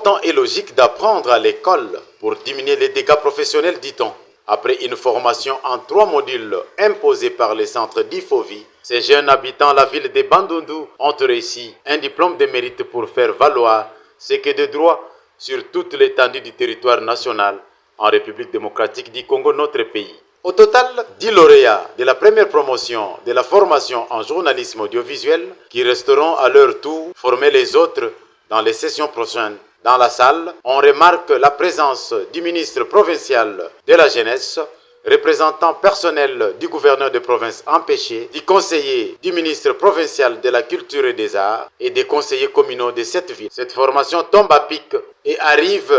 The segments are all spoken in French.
temps est logique d'apprendre à l'école pour diminuer les dégâts professionnels, dit-on. Après une formation en 3 modules imposés par les centres d'Ifovi, ces jeunes habitants de la ville de Bandundu ont réussi un diplôme de mérite pour faire valoir ce qui est de droit sur toute l'étendue du territoire national en République démocratique du Congo, notre pays. Au total, 10 lauréats de la première promotion de la formation en journalisme audiovisuel qui resteront à leur tour former les autres dans les sessions prochaines. Dans la salle, on remarque la présence du ministre provincial de la jeunesse, représentant personnel du gouverneur de province empêché, du conseiller du ministre provincial de la culture et des arts et des conseillers communaux de cette ville. Cette formation tombe à pic et arrive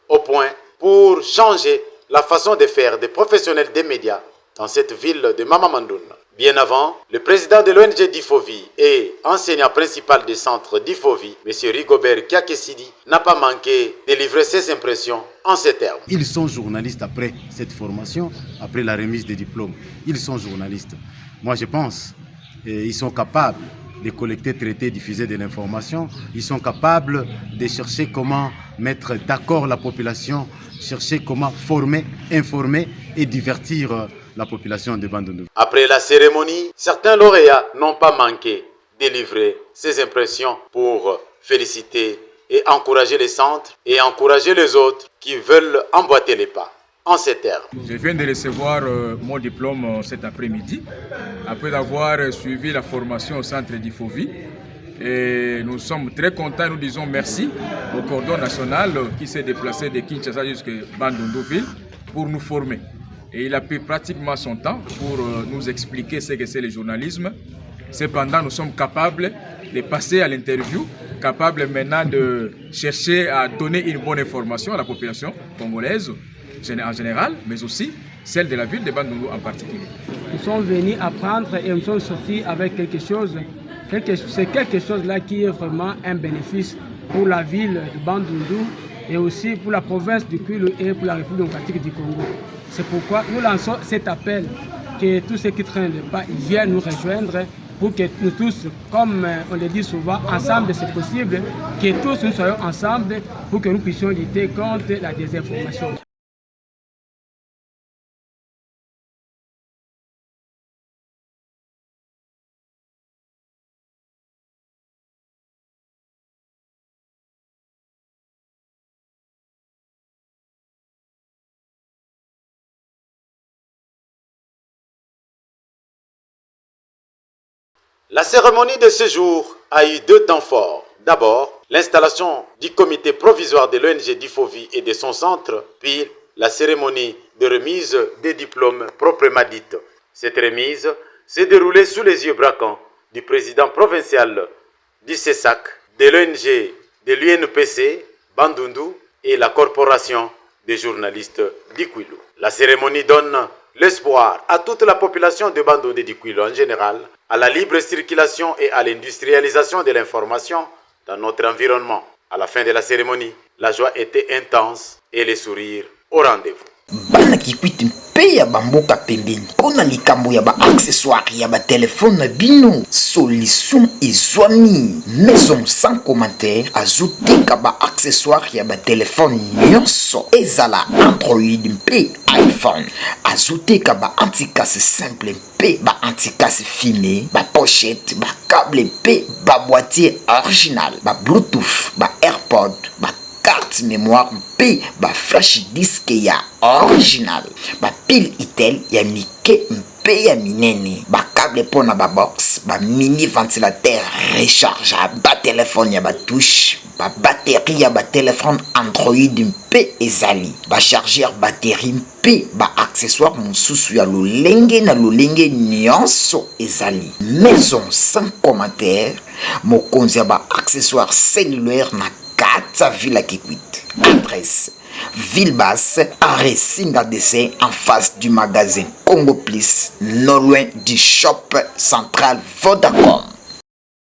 au point pour changer la façon de faire des professionnels des médias dans cette ville de Mamamandoune. Bien avant, le président de l'ONG d'Ifovi et enseignant principal du centre d'Ifovi, M. Rigobert Kiakesidi, n'a pas manqué de livrer ses impressions en ces termes. Ils sont journalistes après cette formation, après la remise des diplômes. Ils sont journalistes. Moi, je pense qu'ils sont capables de collecter, traiter, diffuser de l'information. Ils sont capables de chercher comment mettre d'accord la population, chercher comment former, informer et divertir la population de Bandundu. Après la cérémonie, certains lauréats n'ont pas manqué de livrer ces impressions pour féliciter et encourager les centres et encourager les autres qui veulent emboîter les pas. En ces termes. Je viens de recevoir mon diplôme cet après-midi, après avoir suivi la formation au centre d'Ifovi. Et nous sommes très contents, nous disons merci au cordon national qui s'est déplacé de Kinshasa jusqu'à Bandundu-ville pour nous former. Et il a pris pratiquement son temps pour nous expliquer ce que c'est le journalisme. Cependant, nous sommes capables de passer à l'interview, capables maintenant de chercher à donner une bonne information à la population congolaise en général, mais aussi celle de la ville de Bandundu en particulier. Nous sommes venus apprendre et nous sommes sortis avec quelque chose. C'est quelque chose là qui est vraiment un bénéfice pour la ville de Bandundu et aussi pour la province du Kwilu et pour la République démocratique du Congo. C'est pourquoi nous lançons cet appel que tous ceux qui traînent le pas viennent nous rejoindre pour que nous tous, comme on le dit souvent, ensemble c'est possible, que tous nous soyons ensemble pour que nous puissions lutter contre la désinformation. La cérémonie de ce jour a eu 2 temps forts. D'abord, l'installation du comité provisoire de l'ONG d'Ifovi et de son centre, puis la cérémonie de remise des diplômes proprement dite. Cette remise s'est déroulée sous les yeux braquants du président provincial du CESAC, de l'ONG de l'UNPC, Bandundu et la corporation des journalistes d'Ikwilu. La cérémonie donne l'espoir à toute la population de Bandundu et d'Ikwilu en général, à la libre circulation et à l'industrialisation de l'information dans notre environnement. À la fin de la cérémonie, la joie était intense et les sourires au rendez-vous. Bana kikwiti mpe ya bamboka pembeni pona likambo ya ba accessoire ya ba téléphone na bino solution ezwami maison sans commentaire azoteka ba accessoire ya ba téléphone nyonso ezala Android mpe iPhone azoteka ba anticasse simple mpe ba anticasse fumé ba pochette ba câble mpe ba boîtier original ba Bluetooth ba AirPod ba carte mémoire mpe ba flash disk ya original ba pile itel ya mike mpe ya minene ba câble pona ba box ba mini ventilateur rechargeable ba téléphone ya ba touche ba batterie ya ba téléphone Android mpe ezali ba chargeur batterie mpe ba accessoire mosusu ya lolenge na lolenge nyonso ezali maison sans commentaire mokonzi ya ba accessoire cellulaire na Kata Villa Kikwit. Adresse Ville Basse, arrêt Singa DC en face du magasin Congo Plus, non loin du shop central Vodacom.